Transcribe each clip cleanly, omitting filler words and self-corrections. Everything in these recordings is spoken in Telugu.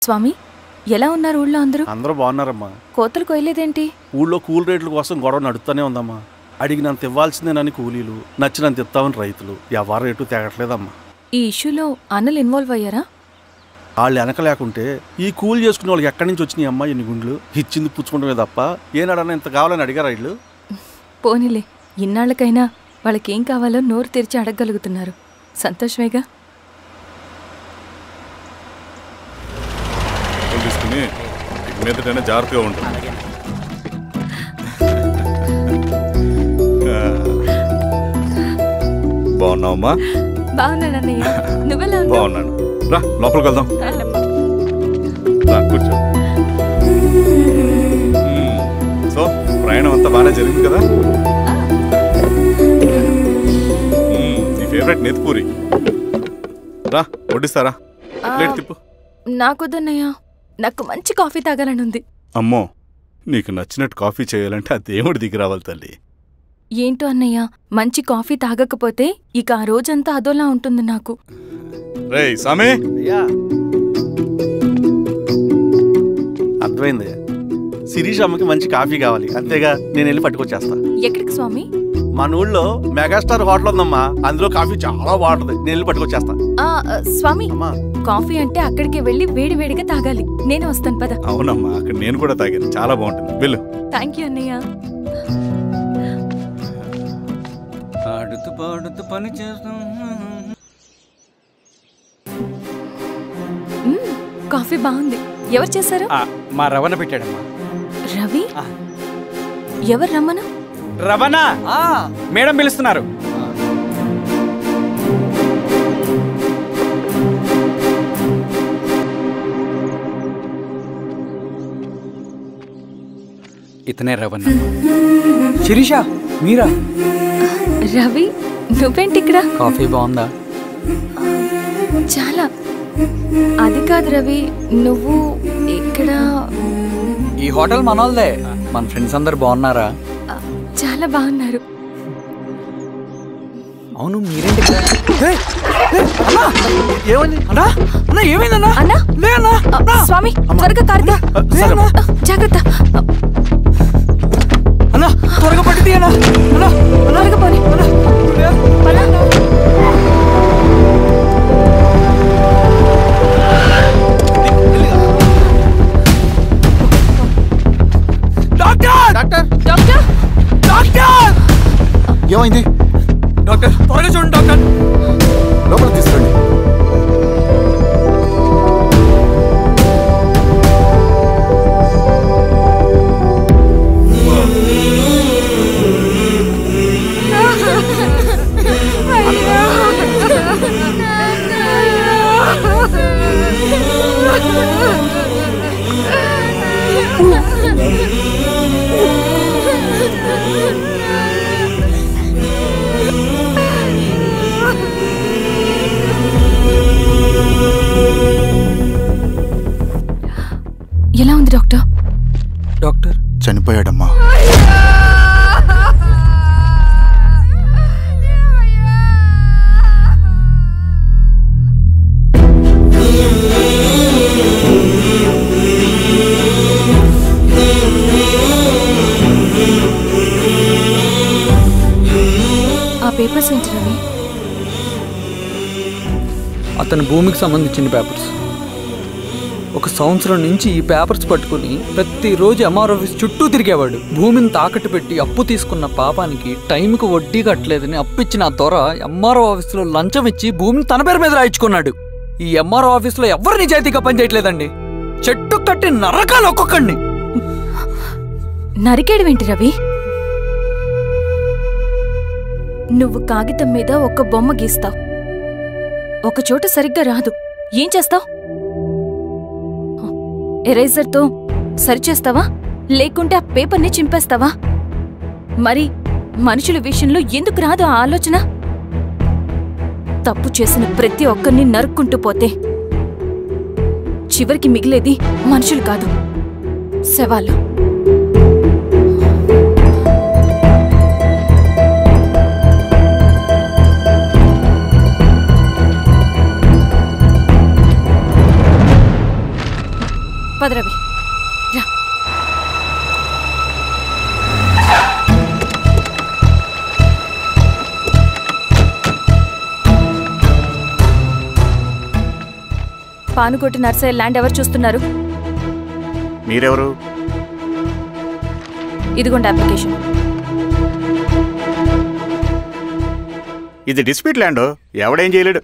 స్వామి, ఎలా ఉన్నారు ఊళ్ళో అందరూ? అందరూ బాగున్నారమ్మా. కోతలు కొయ్యలేదేంటి? ఊళ్ళో కూల్ రేట్ల కోసం గొడవ నడుస్తూనే ఉందమ్మా. అడిగినంత ఇవ్వాల్సిందేనని కూలీలు, నచ్చినంత ఇస్తామని రైతులు. ఎవరు రేటు తేగట్లేదమ్మా. ఈ ఇష్యూలో అన్నలు ఇన్వాల్వ్ అయ్యారా? వాళ్ళు వెనక లేకుంటే ఈ కూలి చేసుకునే వాళ్ళకి ఎక్కడి నుంచి వచ్చినాయి అమ్మా ఎన్ని గుండ్లు? ఇచ్చింది పుచ్చుకుంటమే తప్ప ఏనాడన్నా ఇంత కావాలని అడిగారు వీళ్ళు. పోనీలే, ఇన్నాళ్ళకైనా వాళ్ళకేం కావాలో నోరు తెరిచి అడగగలుగుతున్నారు. సంతోషమేగా. తీసుకుని మీదటైనా జాగ్రత్తగా ఉంటుంది. బాగున్నావమ్మా? బాగున్నానన్నయ్య, నువ్వెలా ఉన్నావు? బాగున్నాను. రా లోపలికి వెళ్దాం. రా కూర్చో. సో ప్రయాణం అంతా బాగానే జరిగింది కదా? నీ ఫేవరెట్ నెత్తిపూరి. రా వడ్డిస్తారా? ప్లేట్ తిప్పు. నాకొద్దన్నయ్య, నాకు మంచి కాఫీ తాగాలని ఉంది. అమ్మో, నీకు నచ్చినట్టు కాఫీ చేయాలంటే ఆ దేవుడి దిగి రావాలి తల్లి. ఏంటో అన్నయ్య, మంచి కాఫీ తాగకపోతే ఇక ఆ రోజంతా అదోలా ఉంటుంది నాకు. రేయ్ సామే, అర్థమైంది. శిరీష్ అమ్మకి మంచి కాఫీ కావాలి, అంతేగా. నేను వెళ్ళి పట్టుకొచ్చేస్తా. ఎక్కడికి స్వామి? మన ఊళ్ళో మెగాస్టార్ హోటల్ ఉందమ్మా, అందులో కాఫీ చాలా బాగుంటది. నేను వెళ్ళి పట్టుకొచ్చేస్తా. స్వామి, కాఫీ అంటే అక్కడికి వెళ్ళి వేడి వేడిగా తాగాలి. నేను వస్తాను పద. అవునమ్మా, అక్కడ నేను కూడా తాగాను, చాలా బాగుంటుంది. వెళ్ళు. థ్యాంక్ యూ అన్నయ్య. ఆడుతూ పాడుతూ పని చేస్తాం. కాఫీ బాగుంది. ఎవరు చేశారు? మా రవణ పెట్టాడమ్మా. రవి? ఎవరు రమ్మన? రవణ మేడం పిలుస్తున్నారు. ఇతనే రవణ. శిరీష, మీరా? రవి, నువ్వేంటి ఇక్కడ? కాఫీ బాగుందా? చాలా. అది కాదు రవి, నువ్వు ఇక్కడ? ఈ హోటల్ మనోల్దే. మన ఫ్రెండ్స్ అందరు బాగున్నారా? చాలా బాగున్నారు. అవును, మీరేంటి ఇక్కడ? ఏమైందన్నా? స్వామి, త్వరగా కారుదా. జాగ్రత్త. అన్నా త్వరగా పట్టి తీయనా. త్వరగా పోనీ. ఏమైంది డాక్టర్? త్వరగా చూడండి డాక్టర్. లోపల తీసుకురండి. ఎలా ఉంది డాక్టర్? డాక్టర్ చనిపోయాడమ్మా. ఆ పేపర్స్ ఏంటి రవి? అతని భూమికి సంబంధించిన పేపర్స్. ఒక సంవత్సరం నుంచి ఈ పేపర్స్ పట్టుకుని ప్రతిరోజు ఎంఆర్ ఆఫీస్ చుట్టూ తిరిగేవాడు. భూమిని తాకట్టు పెట్టి అప్పు తీసుకున్న పాపానికి టైంకి వడ్డీ కట్టలేదని అప్పిచ్చిన ఆ దొర ఎంఆర్ఓ ఆఫీస్లో లంచం ఇచ్చి భూమిని తన పేరు మీద రాయించుకున్నాడు. ఈ ఎంఆర్ఓ ఆఫీస్లో ఎవరు నిజాయితీగా పనిచేయట్లేదండి. చెట్టు కట్టి నరకాలు ఒక్కొక్కడిని. నరికేయడమేంటి రవి? నువ్వు కాగితం మీద ఒక బొమ్మ గీస్తావు, ఒక చోట సరిగ్గా రాదు, ఏం చేస్తావు? ఎరేజర్తో సరిచేస్తావా, లేకుంటే ఆ పేపర్ని చింపేస్తావా? మరి మనుషుల విషయంలో ఎందుకు రాదు ఆ ఆలోచన? తప్పు చేసిన ప్రతి ఒక్కరిని నరుక్కుంటూ పోతే చివరికి మిగిలేది మనుషులు కాదు, శవాలు. పదరవి రా. పానుకోటి నర్సయ్య ల్యాండ్ ఎవరు చూస్తున్నారు? మీరెవరు? ఇదిగోండి అప్లికేషన్. ఇది డిస్ప్యూట్ ల్యాండ్, ఎవడేం చేయలేడు.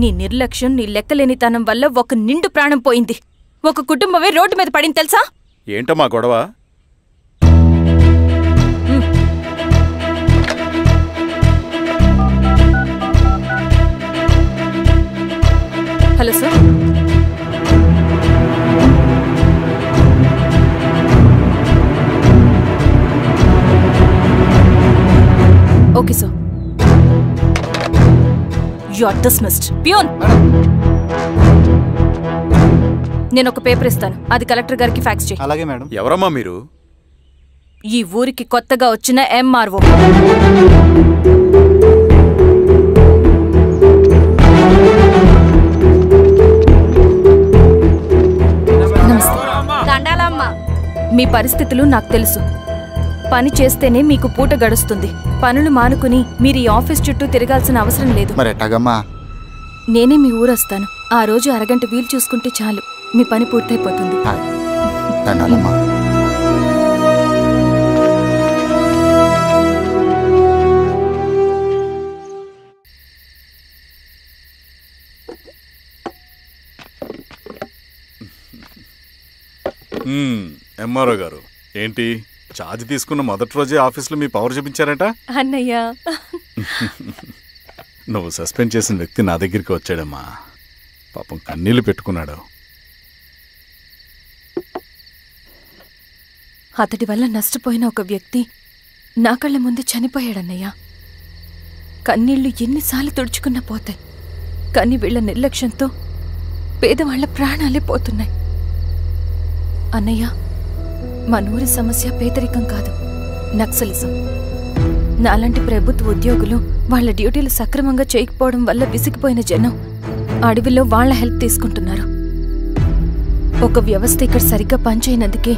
నీ నిర్లక్ష్యం, నీ లెక్కలేనితనం వల్ల ఒక నిండు ప్రాణం పోయింది. ఒక కుటుంబమే రోడ్డు మీద పడింది తెలుసా? ఏంటో మా గొడవ? Hello sir. Okay sir. You are dismissed. Peon, నేను ఒక పేపర్ ఇస్తాను, అది కలెక్టర్ గారికి ఫ్యాక్స్ చేయి. అలాగే మేడం. ఎవరమ్మా మీరు? ఈ ఊరికి కొత్తగా వచ్చిన ఎంఆర్ఓ. మీ పరిస్థితులు నాకు తెలుసు. పని చేస్తేనే మీకు పూట గడుస్తుంది. పనులు మానుకుని మీరు ఈ ఆఫీస్ చుట్టూ తిరగాల్సిన అవసరం లేదు. నేనే మీ ఊరొస్తాను. ఆ రోజు అరగంట వీలు చూసుకుంటే చాలు, మీ పని పూర్తయిపోతుంది. ఎంఆర్ఓ గారు, ఏంటి ఛార్జ్ తీసుకున్న మొదటి రోజే ఆఫీస్లో మీ పవర్ చూపించారట? అన్నయ్య, నువ్వు సస్పెండ్ చేసిన వ్యక్తి నా దగ్గరికి వచ్చాడమ్మా. పాపం కన్నీళ్లు పెట్టుకున్నాడు. అతడి వల్ల నష్టపోయిన ఒక వ్యక్తి నా కళ్ళ ముందు చనిపోయాడన్నయ్య. కన్నీళ్లు ఎన్నిసార్లు తుడుచుకున్నా పోతాయి, కానీ వీళ్ల నిర్లక్ష్యంతో పేదవాళ్ల ప్రాణాలే పోతున్నాయి. అన్నయ్య, మనూరి సమస్య పేదరికం కాదు, నక్సలిజం. నాలాంటి ప్రభుత్వ ఉద్యోగులు వాళ్ళ డ్యూటీలు సక్రమంగా చేయకపోవడం వల్ల విసిగిపోయిన జనం అడవిలో వాళ్ల హెల్ప్ తీసుకుంటున్నారు. ఒక వ్యవస్థ ఇక్కడ సరిగ్గా పనిచేయనందుకే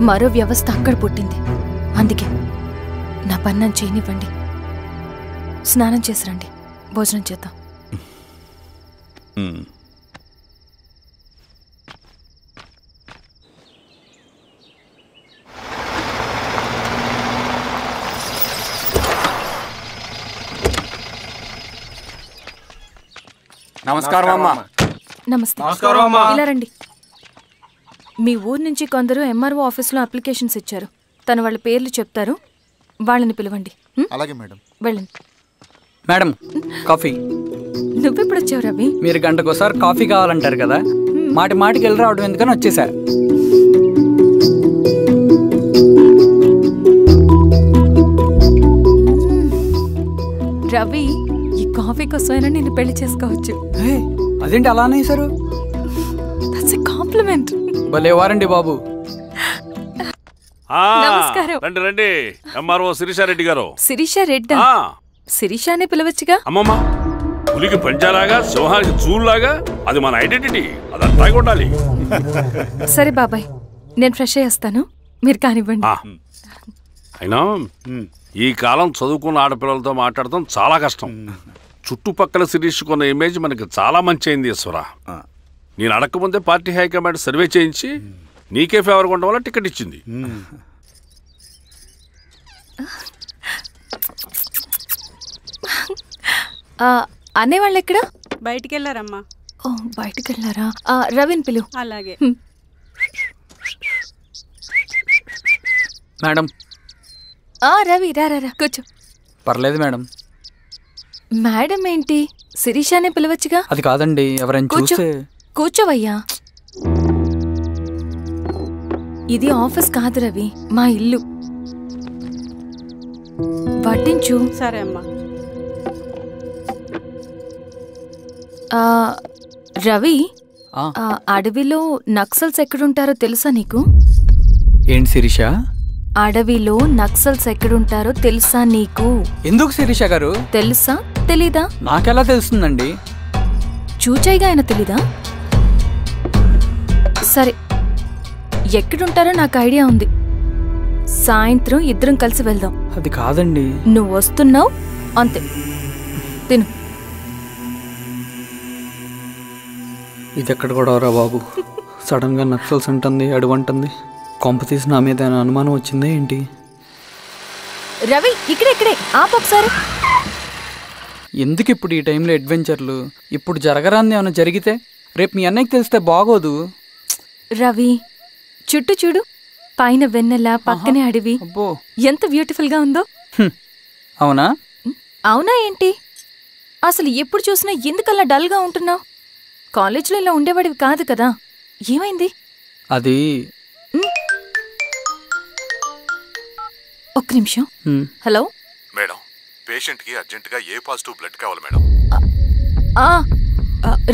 మరో వ్యవస్థ అక్కడ పుట్టింది. అందుకే నా పన్నం చేయనివ్వండి. స్నానం చేసి రండి, భోజనం చేద్దాం. నమస్కారం అమ్మా. నమస్తే. ఇలా రండి. మీ ఊరు నుంచి కొందరు ఎంఆర్ఓ ఆఫీస్లో అప్లికేషన్స్ ఇచ్చారు. తను వాళ్ళ పేర్లు చెప్తారు, వాళ్ళని పిలవండి. అలాగే మేడం. వెళ్ళండి. Madam, coffee. నువ్వెప్పుడు వచ్చావు రవి? మీరు గంటకోసారి కాఫీ కావాలంటారు కదా, మాటి మాటికి వెళ్ళి రావడం ఎందుకని వచ్చేసా. రవి, ఈ కాఫీ కోసమైనా నేను పెళ్లి చేసుకోవచ్చు. అదేంటి అలా అనేసారు? That's a compliment. భలేవారండి బాబు. నమస్కారం. రండి రండి. ఎంఆర్ఓ శిరీషారెడ్డి గారు. శిరీషారెడ్డి? శిరీషానే పిలవచ్చుగా. అమ్మమ్మ, పులికి పంచాలాగా సింహానికి జూలాగా అది మన ఐడెంటిటీ, అదంతా ఉండాలి. సరే బాబాయ్, నేను ఫ్రెష్ అయ్యేస్తాను, మీరు కానివ్వండి. అయినా ఈ కాలం చదువుకున్న ఆడపిల్లలతో మాట్లాడటం చాలా కష్టం. చుట్టుపక్కల శిరీష్ కొన్న ఇమేజ్ మనకి చాలా మంచి అయింది ఈశ్వర. నేను అడగకముందే పార్టీ హైకమాండ్ సర్వే చేయించి నీకే ఫేవర్గా ఉండడం వల్ల టికెట్ ఇచ్చింది. అనేవాళ్ళు ఎక్కడ? బయటికి వెళ్ళారమ్మా. ఓ, బయటికి వెళ్ళారా? రవిని పిలువు. అలాగే మేడం. రవి రా రా, కూర్చో. పర్లేదు మేడం. మేడం ఏంటి, శిరీషానే పిలవచ్చుగా. అది కాదండి, ఎవరైనా చూస్తే. కూర్చోవయ్యా. ఇది ఆఫీస్ కాదు రవి, మా ఇల్లు. వడ్డించు. సరే అమ్మా. రవి, అడవిలో నక్సల్స్ ఎక్కడుంటారో తెలుసా నీకు? ఏంటి శిరీష? అడవిలో నక్సల్స్ ఎక్కడుంటారో తెలుసా నీకు? ఎందుకు శిరీష గారు? తెలుసా తెలీదా? నాకెలా తెలుస్తుందండి? చూచాయిగా ఆయన తెలీదా? సరే, ఎక్కడుంటారో నాకు ఐడియా ఉంది. సాయంత్రం ఇద్దరం కలిసి వెళ్దాం. అది కాదండి. నువ్వు వస్తున్నావు అంతే. తిను. ఇది ఎక్కడ కూడా రా బాబు. సడన్గా నక్సల్స్ అంటుంది, అడుగుంటుంది. కొంప తీసి నా మీద ఏమైనా అనుమానం వచ్చిందా ఏంటి? రవి, ఇక్కడే ఆపొకసారి. ఎందుకు ఇప్పుడు ఈ టైంలో అడ్వెంచర్లు? ఇప్పుడు జరగరాంది ఏమైనా జరిగితే రేపు మీ అన్నయ్యకి తెలిస్తే బాగోదు. రవి, చుట్టూ చూడు. పైన వెన్నెల, పక్కనే అడవి. అబ్బో, ఎంత బ్యూటిఫుల్ గా ఉందో. అవునా? అవునా ఏంటి? అసలు ఎప్పుడు చూసినా ఎందుకలా డల్ గా ఉంటున్నావు? కాలేజీలో ఇలా ఉండేవాడివి కాదు కదా, ఏమైంది? అది ఒక్క నిమిషం. హలో మేడం, పేషెంట్కి అర్జెంటుగా ఏ పాజిటివ్ బ్లడ్ కావాలి మేడం.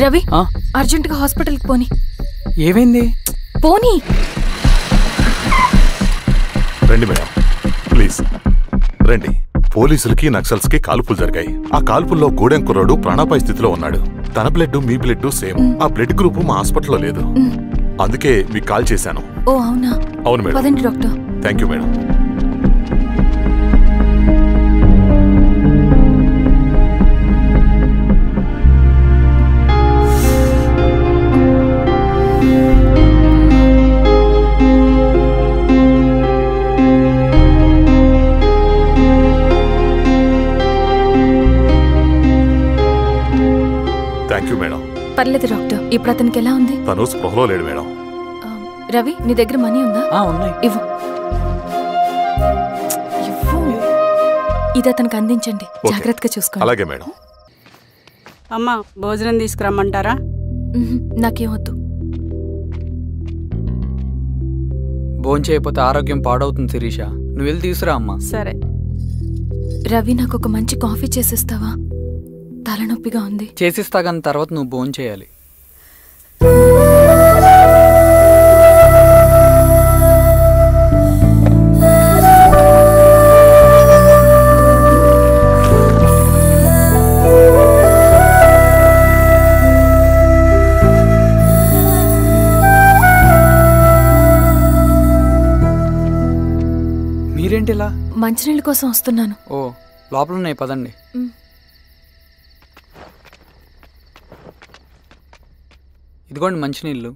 రవి, అర్జెంటుగా హాస్పిటల్కి పోని. ఏమైంది? పోనీ. రండి మేడం, ప్లీజ్ రండి. పోలీసులకి నక్సల్స్కి కాల్పులు జరిగాయి. ఆ కాల్పుల్లో గూడెం కుర్రాడు ప్రాణాపాయ స్థితిలో ఉన్నాడు. తన బ్లడ్ మీ బ్లడ్ సేమ్. ఆ బ్లడ్ గ్రూప్ మా హాస్పిటల్లో లేదు. అందుకే మీకు కాల్ చేశాను. ఓ అవునా? అవును మేడం. పదండి డాక్టర్. Thank you madam. పర్లేదు డాక్టర్. ఇప్పుడు అతనికి ఎలా ఉంది? తను స్పృహలో లేడు మేడం. రవి, నీ దగ్గర మనీ ఉందా? ఉన్నాయి. ఇవ్వు. ఇది అతనికి అందించండి. జాగ్రత్తగా చూసుకోండి. అలాగే మేడం. అమ్మా, భోజనం తీసుకురమ్మంటారా? నాకేం వద్దు. భోంచేయకపోతే ఆరోగ్యం పాడవుతుంది శిరీష. నువ్వు వెళ్ళి తీసురా అమ్మా. సరే. రవి, నాకు ఒక మంచి కాఫీ చేసిస్తావా? తలనొప్పిగా ఉంది. చేసిస్తా కానీ తర్వాత నువ్వు భోంచేయాలి. మీరేంటిలా? మంచినీళ్ళ కోసం వస్తున్నాను. ఓ, లోపల ఉన్నాయి, పదండి. ఇదిగోండి మంచినీళ్ళు.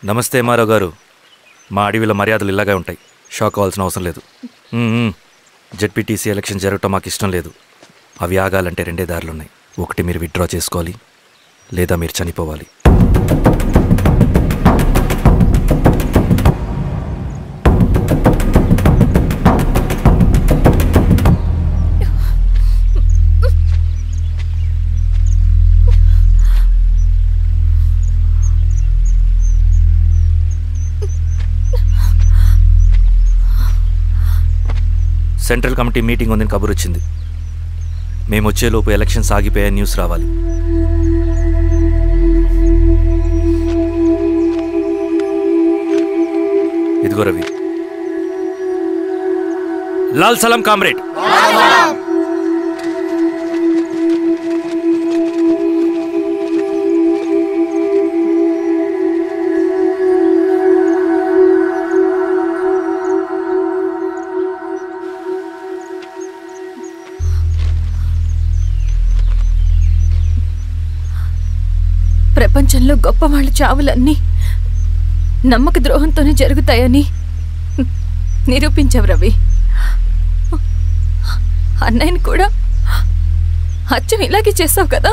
నమస్తే మారావు గారు. మా అడవిలో మర్యాదలు ఇలాగే ఉంటాయి. షాక్ అవ్వాల్సిన అవసరం లేదు. జెడ్పీటీసీ ఎలక్షన్ జరగటం మాకు ఇష్టం లేదు. అవి ఆగాలంటే 2 దారులున్నాయి. ఒకటి మీరు విత్డ్రా చేసుకోవాలి, లేదా మీరు చనిపోవాలి. సెంట్రల్ కమిటీ మీటింగ్ ఉందని కబురు వచ్చింది. మేము వచ్చేలోపు ఎలక్షన్స్ ఆగిపోయే న్యూస్ రావాలి. ఇదిగో రవి. లాల్ సలాం కామ్రేడ్. ప్రపంచంలో గొప్పవాళ్ళ చావులన్నీ నమ్మక ద్రోహంతోనే జరుగుతాయని నిరూపించావు రవి. అన్నయ్యని కూడా అచ్చం ఇలాగే చేస్తావు కదా?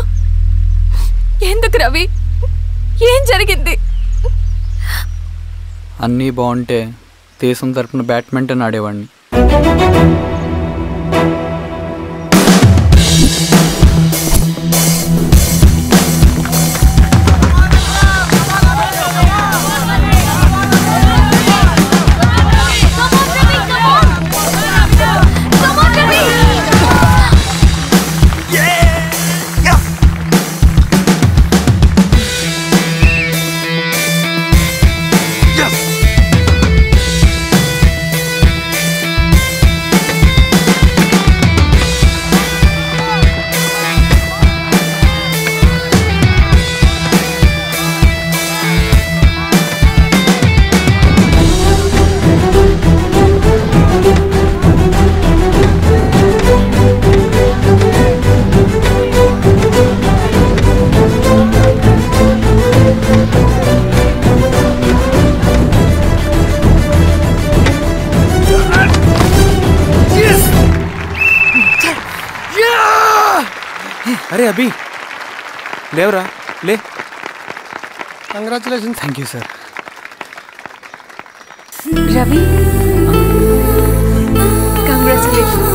ఎందుకు రవి? ఏం జరిగింది? అన్నీ బాగుంటే దేశం తరపున బ్యాడ్మింటన్ ఆడేవాడిని. అరే అభి, లేవరా, లే. Congratulation. Thank you sir. Ravi, congratulation.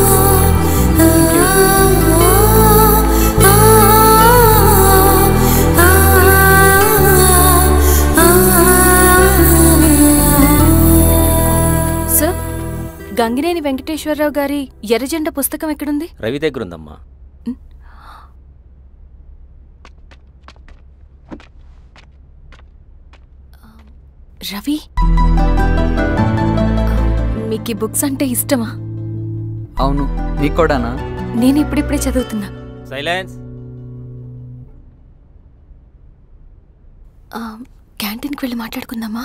Sir, Gangineni Venkateswararao గారి ఎర్రజెండ పుస్తకం ఎక్కడుంది? రవి దగ్గర ఉందమ్మా. రవి, మీకు ఈ బుక్స్ అంటే ఇష్టమా? అవును, నీకు కూడానా? నేను ఇప్పుడిప్పుడే చదువుతున్నా. సైలెన్స్. క్యాంటీన్కి వెళ్ళి మాట్లాడుకుందామా?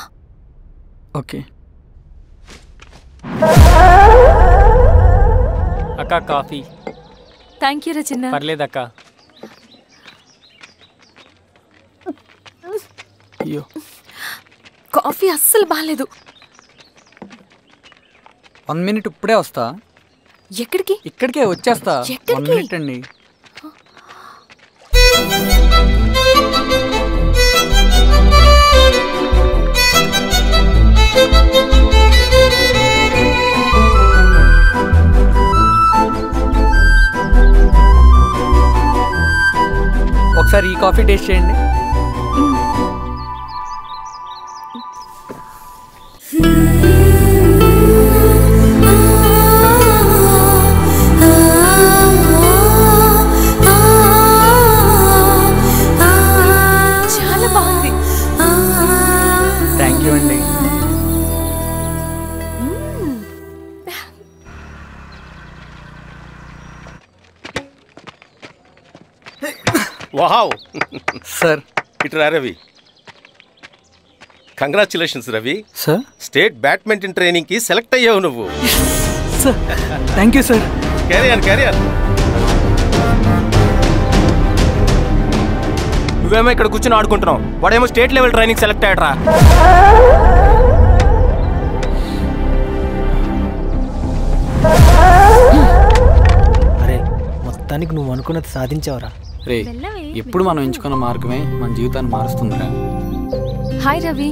ఓకే. అక్క కాఫీ. థ్యాంక్ యూ రచన. పర్లేదక్క. అయ్యో, కాఫీ అస్సలు బాగాలేదు. 1 మినిట్, ఇప్పుడే వస్తా. ఎక్కడికి? ఇక్కడికే వచ్చేస్తా. 1 మినిట్ అండి. ఒకసారి ఈ కాఫీ టేస్ట్ చేయండి. చాలా బాగుంది. థ్యాంక్ యూ అండి. Wow sir. ఇట్రా Ravi. Congratulations Ravi. Sir, state badminton training కి సెలెక్ట్ అయ్యావు నువ్వు. Sir, thank you sir. Carry on. నువ్వేమో ఇక్కడ కూర్చొని ఆడుకుంటున్నావు, వాడేమో స్టేట్ లెవెల్ ట్రైనింగ్ సెలెక్ట్ అయ్యాడ్రా. అరే మొత్తానికి నువ్వు అనుకున్నది సాధించావురా. రే ఎప్పుడు మనం ఎంచుకున్న మార్గమే మన జీవితాన్ని మారుస్తుందిరా. Hi Ravi.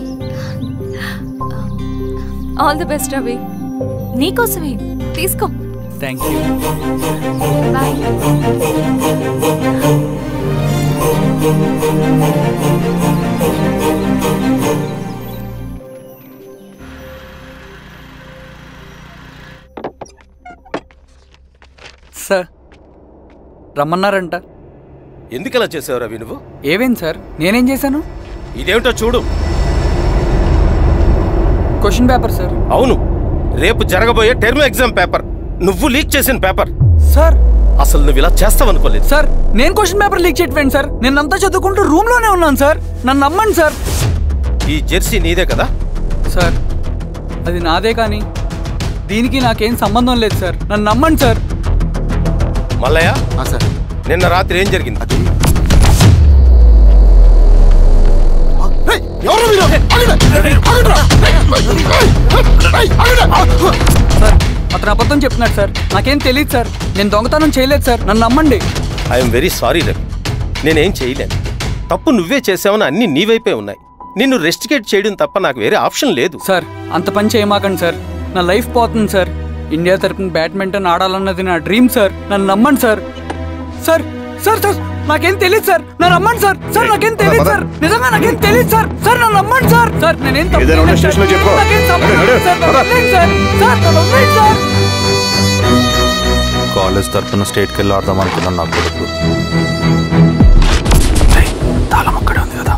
All the best Ravi. నీకోసమే తీసుకో. Thank you. బాయ్. సార్ రమ్మన్నారంట. ఎందుకలా చేసావు రవి నువ్వు? ఏవేంటి సార్, నేనేం చేశాను? ఇదేమిటో చూడు. Question paper sir. అవును, రేపు జరగబోయే టర్మ్ ఎగ్జామ్ పేపర్. నువ్వు లీక్ చేసిన పేపర్. సార్ అసలు నువ్వు ఇలా చేస్తావనుకోలేదు. సార్ నేను క్వశ్చన్ పేపర్ లీక్ చేయట్లేండి సార్. నేనంతా చదువుకుంటూ రూమ్ లోనే ఉన్నాను సార్. నన్ను నమ్మండి సార్. ఈ జెర్సీ నీదే కదా? సార్ అది నాదే, కానీ దీనికి నాకేం సంబంధం లేదు సార్. నన్ను నమ్మండి సార్. మల్లయ్య సార్, నిన్న రాత్రి ఏం జరిగింది? సార్ అతను అబద్ధం చెప్తున్నాడు సార్. నాకేం తెలియదు సార్. నేను దొంగతనం చేయలేదు సార్. నన్ను నమ్మండి. ఐఎమ్ వెరీ సారీ రవి, నేనేం చేయలేను. తప్పు నువ్వే చేసావని అన్ని నీ వైపే ఉన్నాయి. నిన్ను రెస్టికేట్ చేయడం తప్ప నాకు వేరే ఆప్షన్ లేదు. సార్ అంత పని చేయమాకండి సార్. నా లైఫ్ పోతుంది సార్. ఇండియా తరపున బ్యాడ్మింటన్ ఆడాలన్నది నా డ్రీమ్ సార్. నన్ను నమ్మండి సార్. సార్ సార్ సార్ నాకేం తెలియదు సార్. నన్ను నమ్మండి సార్. సార్ నాకేం తెలియదు సార్. నిజంగా నాకేం తెలియదు సార్. సార్ నన్ను నమ్మండి సార్. సార్ నేనేం తప్పు చేయలేదు సార్. నాకేం సంబంధం లేదు సార్. నన్ను వదిలేయండి సార్. సార్ నన్ను వదిలేయండి సార్. కాలేజ్ తరఫున స్టేట్కి వెళ్ళి ఆడదాం అనుకున్నాను. నా కొడుకు తాళం అక్కడే ఉంది కదా.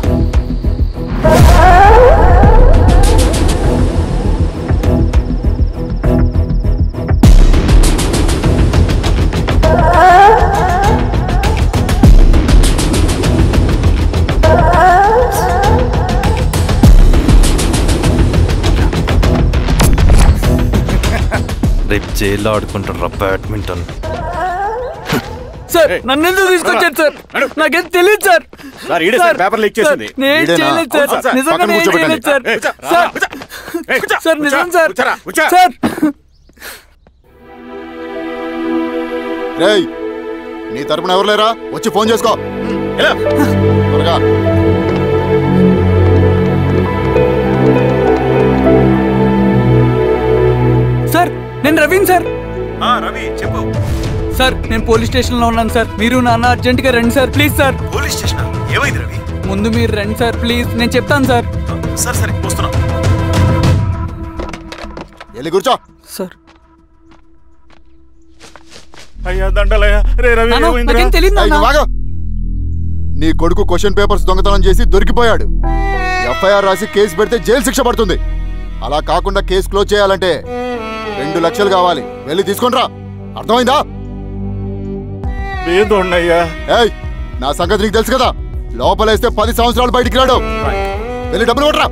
రేపు జైల్లో ఆడుకుంటారా బ్యాడ్మింటన్? సార్ నన్ను ఎందుకు తీసుకొచ్చారు సార్? నాకేం తెలియదు సార్. పేపర్ లీక్ చేసింది. నేను చేయలేదు సార్. నిజంగా నేను చేయలేదు సార్. సార్ నిజం సార్. సార్ రేయ్, నీ తరపున ఎవరు లేరా? వచ్చి ఫోన్ చేసుకో త్వరగా. సార్ నేను రవీన్ సార్. రవి చెప్పు. సార్ నేను పోలీస్ స్టేషన్ లో ఉన్నాను సార్. మీరు నాన్న అర్జెంట్ గా రండి sir, please sir. Police station ఏమైంది రవి? ముందు మీరు రండి సార్ ప్లీజ్. నేను చెప్తాను సార్. సరే సరే వస్తున్నా. వెళ్ళి కూర్చో. సార్ అయ్యా దండలయ్యా. రే రవి నాకేం తెలియదు ఏయ్, నువ్వు ఆగు. నీ కొడుకు క్వశ్చన్ పేపర్స్ దొంగతనం చేసి దొరికిపోయాడు. ఎఫ్ఐఆర్ రాసి కేసు పెడితే జైలు శిక్ష పడుతుంది. అలా కాకుండా కేసు క్లోజ్ చేయాలంటే 2 లక్షలు కావాలి. వెళ్ళి తీసుకుంట్రా, అర్థమైందా? ఏయ్, నా సంగతి నీకు తెలుసు కదా. లోపలేస్తే 10 సంవత్సరాలు బయటికి రాడు. వెళ్ళి డబ్బులు కొట్టరా.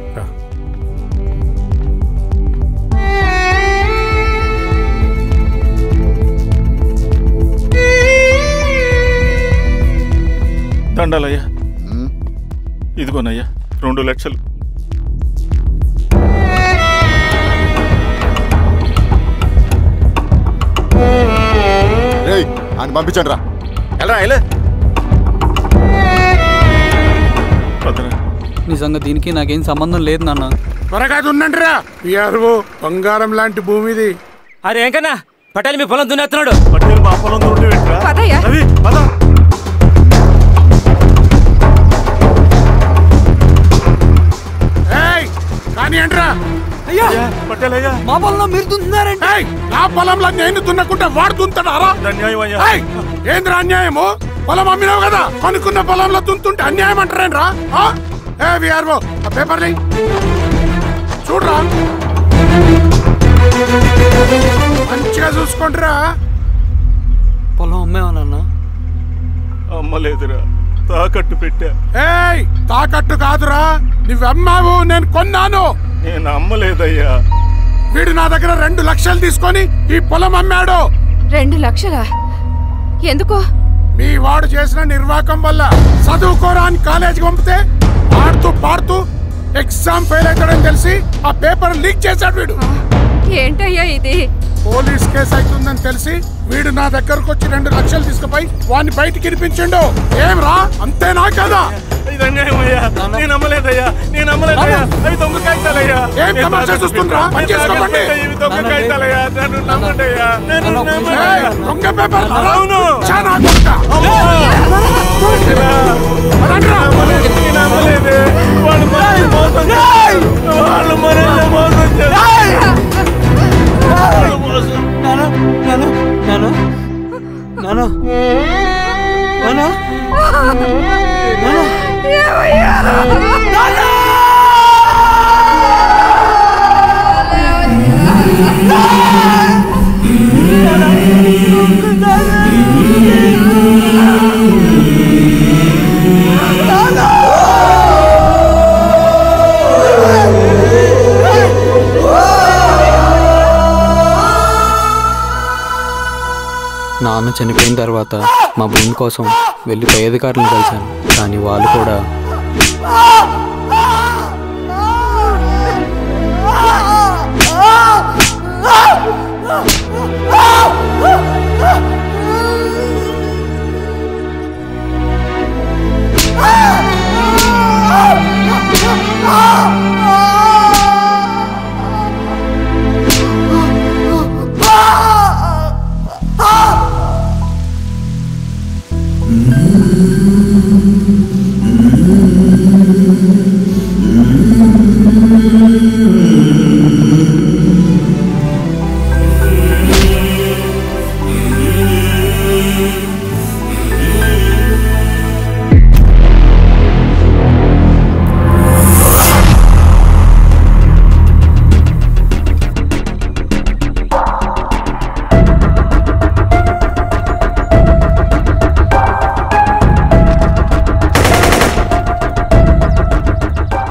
దండాలయ్యా. ఇదిగోనయ్యా 2 లక్షలు. రేయ్, ఆయన పంపించండి రా. నిజంగా దీనికి నాకేం సంబంధం లేదు నాన్న. త్వరగా ఉండండి రా. బంగారం లాంటి భూమిది. అరే ఏంకన్నా పటేల్ మీ పొలం దున్నేస్తున్నాడు. పటేల్ మా పొలం రవి పద. కానీ ఏంట్రా? అయ్యా పటేల్ అయ్యా, మా పొలంలో మీరు దున్నుతున్నారంటే? నా పొలంలో నేను దున్నకుంటే వాడు దున్నుతాడా? అన్యాయం అయ్యా. ఏంద్రా అన్యాయము? పొలం అమ్మినావు కదా, కొనుక్కున్న పొలంలో దున్నుతుంటే అన్యాయం అంటారేంట్రా? విఆర్ఓ ఆ పేపర్ చూడరా, మంచిగా చూసుకోండిరా. పొలం అమ్మేవా నాన్న? అమ్మలేదురా, తాకట్టు పెట్టా. తాకట్టు కాదురా, నువ్వమ్మావు, నేను కొన్నాను. నేను అమ్మలేదయ్యా. వీడు నా దగ్గర 2 లక్షలు తీసుకొని ఈ పొలం అమ్మాడు. 2 లక్షలా? ఎందుకో? మీ వాడు చేసిన నిర్వాకం వల్ల చదువుకోరాని కాలేజీకి పంపితే ఆడుతూ పాడుతూ ఎగ్జామ్ ఫెయిల్ అవుతాడని తెలిసి ఆ పేపర్ లీక్ చేశాడు వీడు. ఏంటయ్యా ఇది? పోలీస్ కేసు అవుతుందని తెలిసి వీడు నా దగ్గరకు వచ్చి 2 లక్షలు తీసుకుపోయి వాడిని బయటికి ఇరిపించిండు. ఏం రా, అంతేనా కదా? ఇది అన్యాయమయ్యా, నేను నమ్మలేదయ్యా, నేను నమ్మలేదయ్యా. అవి దొంగ కాగితాలయ్యా. ఏం తమాషా చూస్తుండ్రా? పని చేసుకోండి. ఇవి దొంగ కాగితాలయ్యా, నన్ను నమ్మండయ్యా. నేను నమ్మలేదయ్యా. దొంగ పేపర్ అవును. చాలా దొంగ. నేను నమ్మలేదు. వాళ్ళు మనల్ని మోసం చేశారు. వాళ్ళు మనల్ని మోసం చేశారు. నాన్న చనిపోయిన తర్వాత మా భూమి కోసం వెళ్ళి పై అధికారులను కలిశాను. కానీ వాళ్ళు కూడా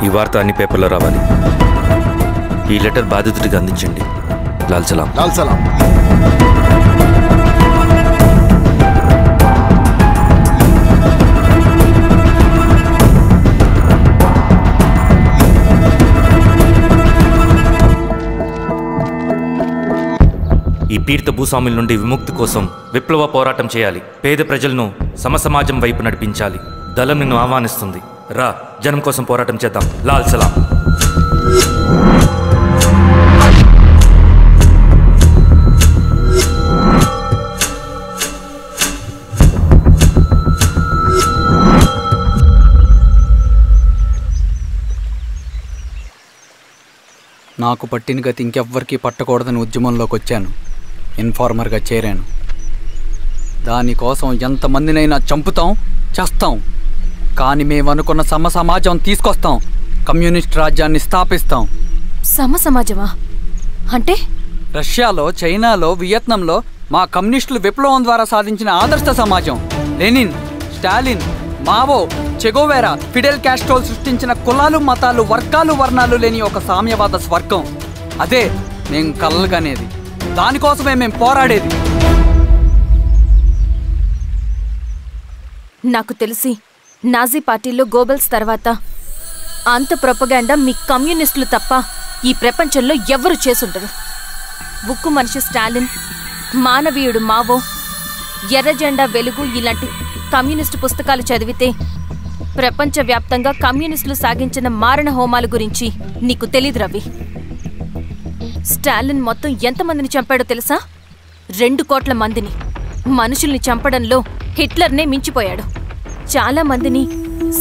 ఈ వార్త అన్ని పేపర్లో రావాలి. ఈ లెటర్ బాధితుడికి అందించండి. లాల్ సలాం. లాల్ సలాం. ఈ పీడిత భూస్వాముల నుండి విముక్తి కోసం విప్లవ పోరాటం చేయాలి. పేద ప్రజలను సమసమాజం వైపు నడిపించాలి. దళం నిన్ను ఆహ్వానిస్తుంది. రా, జనం కోసం పోరాటం చేద్దాం. లాల్ సలాం. నాకు పట్టిన గతి ఇంకెవ్వరికీ పట్టకూడదని ఉద్యమంలోకి వచ్చాను. ఇన్ఫార్మర్గా చేరాను. దానికోసం ఎంతమందినైనా చంపుతాం, చేస్తాం. కానీ మేమనుకున్న సమాజం తీసుకొస్తాం. కమ్యూనిస్ట్ రాజ్యాన్ని స్థాపిస్తాం. సమాజమా అంటే? రష్యాలో, చైనాలో, వియత్నంలో మా కమ్యూనిస్టులు విప్లవం ద్వారా సాధించిన ఆదర్శ సమాజం. Lenin, Stalin, Mao, Che Guevara, Fidel క్యాస్ట్రోల్ సృష్టించిన కులాలు, మతాలు, వర్గాలు, వర్ణాలు లేని ఒక సామ్యవాద స్వర్గం. అదే మేము కలలుగనేది. దానికోసమే మేము పోరాడేది. నాకు తెలిసి నాజీ పార్టీలో గోబెల్స్ తర్వాత అంత ప్రొపగాండా మీ కమ్యూనిస్టులు తప్ప ఈ ప్రపంచంలో ఎవ్వరూ చేసుండరు. ఉక్కు మనిషి స్టాలిన్, మానవీయుడు మావో, ఎర్ర జెండా వెలుగు ఇలాంటి కమ్యూనిస్టు పుస్తకాలు చదివితే ప్రపంచవ్యాప్తంగా కమ్యూనిస్టులు సాగించిన మారణ హోమాల గురించి నీకు తెలీదు రవి. స్టాలిన్ మొత్తం ఎంతమందిని చంపాడో తెలుసా? 2 కోట్ల మందిని. మనుషుల్ని చంపడంలో హిట్లర్నే మించిపోయాడు. చాలా మందిని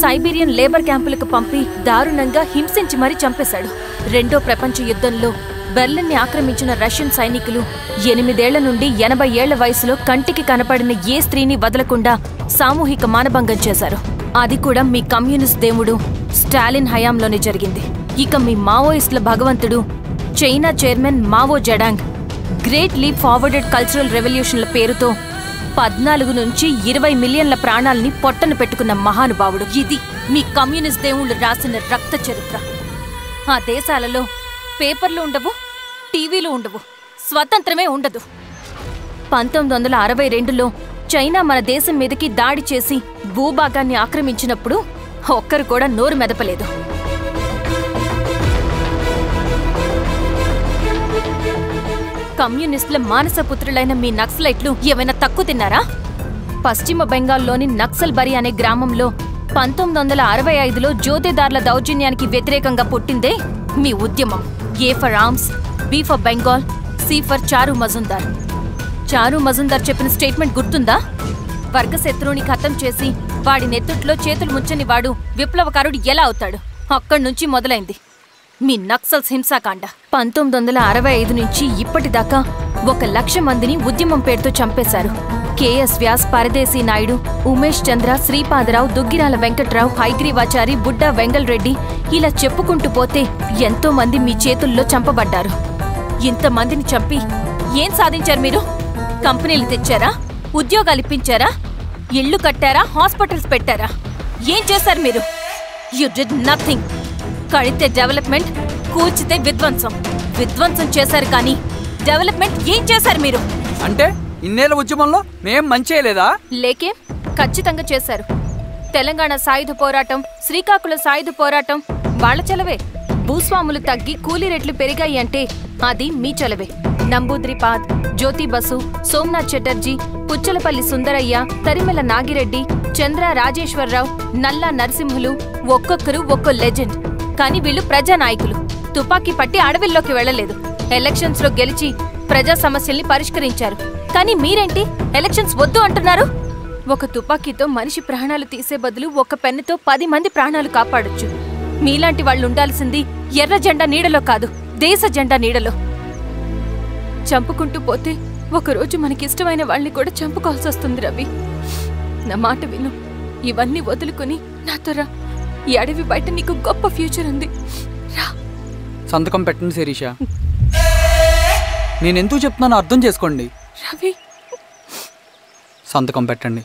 సైబీరియన్ లేబర్ క్యాంపులకు పంపి దారుణంగా హింసించి మరీ చంపేశాడు. 2వ ప్రపంచ యుద్ధంలో బెర్లిన్ని ఆక్రమించిన రష్యన్ సైనికులు 8 ఏళ్ల నుండి 80 ఏళ్ల వయసులో కంటికి కనపడిన ఏ స్త్రీని వదలకుండా సామూహిక మానభంగం చేశారు. అది కూడా మీ కమ్యూనిస్ట్ దేవుడు స్టాలిన్ హయాంలోనే జరిగింది. ఇక మీ మావోయిస్టుల భగవంతుడు China chairman Mao Zedong great leap forwarded cultural రెవల్యూషన్ల పేరుతో 14 నుంచి 20 మిలియన్ల ప్రాణాలని పొట్టన పెట్టుకున్న మహానుభావుడు. ఇది మీ కమ్యూనిస్ట్ దేవుళ్ళు రాసిన రక్త చరిత్ర. ఆ దేశాలలో పేపర్లు ఉండవు, టీవీలు ఉండవు, స్వతంత్రమే ఉండదు. 1962లో చైనా మన దేశం మీదకి దాడి చేసి భూభాగాన్ని ఆక్రమించినప్పుడు ఒక్కరు కూడా నోరు మెదపలేదు. కమ్యూనిస్టుల మానసపుత్రులైన మీ నక్సలైట్లు ఏమైనా తక్కువ తిన్నారా? పశ్చిమ బెంగాల్లోని నక్సల్బరి అనే గ్రామంలో 1965లో జోతేదార్ల దౌర్జన్యానికి వ్యతిరేకంగా పుట్టిందే మీ ఉద్యమం. A for arms, B for Bengal, C for Charu Majumdar. చారు మజుందార్ చెప్పిన స్టేట్మెంట్ గుర్తుందా? వర్గశత్రువుని ఖతం చేసి వాడి నెత్తుట్లో చేతులు ముంచని వాడు విప్లవకారుడు ఎలా అవుతాడు? అక్కడి నుంచి మొదలైంది మీ నక్సల్స్ హింసాకాండ. 1965 నుంచి ఇప్పటిదాకా 1,00,000 మందిని ఉద్యమం పేరుతో చంపేశారు. కేఎస్ వ్యాస్, పరదేశీ నాయుడు, ఉమేష్ చంద్ర, శ్రీపాదరావు, దుగ్గిరాల వెంకట్రావు, హైగ్రీవాచారి, బుడ్డా వెంగల్ రెడ్డి, ఇలా చెప్పుకుంటూ పోతే ఎంతో మంది మీ చేతుల్లో చంపబడ్డారు. ఇంతమందిని చంపి ఏం సాధించారు మీరు? కంపెనీలు తెచ్చారా? ఉద్యోగాలు ఇప్పించారా? ఇళ్లు కట్టారా? హాస్పిటల్స్ పెట్టారా? ఏం చేశారు మీరు? You did nothing. కడితే డెవలప్మెంట్, కూర్చితే విధ్వంసం. విధ్వంసం చేశారు కానీ డెవలప్మెంట్ ఏం చేశారు మీరు? అంటే ఇన్నేళ్ల ఉద్యమంలో మేం మంచి చేయలేదా? లేకే, ఖచ్చితంగా చేశారు. తెలంగాణ సాయుధ పోరాటం, శ్రీకాకుళం సాయుధ పోరాటం వాళ్ల చలవే. భూస్వాములు తగ్గి కూలీ రేట్లు పెరిగాయి అంటే అది మీ చలవే. నంబూద్రిపాద్, జ్యోతి బసు, సోమనాథ్ చటర్జీ, పుచ్చలపల్లి సుందరయ్య, తరిమెల నాగిరెడ్డి, చంద్ర రాజేశ్వరరావు, నల్లా నరసింహులు ఒక్కొక్కరు ఒక్కో లెజెండ్. కానీ వీళ్ళు ప్రజానాయకులు. తుపాకీ పట్టి అడవిల్లోకి వెళ్లలేదు. ఎలక్షన్స్ లో గెలిచి ప్రజా సమస్యల్ని పరిష్కరించారు. కానీ మీరేంటి ఎలక్షన్స్ వద్దు అంటున్నారు? ఒక తుపాకీతో మనిషి ప్రాణాలు తీసే బదులు ఒక పెన్నుతో 10 మంది ప్రాణాలు కాపాడొచ్చు. మీలాంటి వాళ్ళు ఉండాల్సింది ఎర్ర జెండా నీడలో కాదు, దేశ జెండా నీడలో. చంపుకుంటూ పోతే ఒకరోజు మనకిష్టమైన వాళ్ళని కూడా చంపుకోవాల్సి వస్తుంది. రవి, నా మాట విను. ఇవన్నీ వదులుకుని నాతో రా. ఈ అడవి బయట నీకు గొప్ప ఫ్యూచర్ ఉంది. రా. సంతకం పెట్టండి శిరీష. నేనెందుకు చెప్తున్నానో అర్థం చేసుకోండి. రవి, సంతకం పెట్టండి.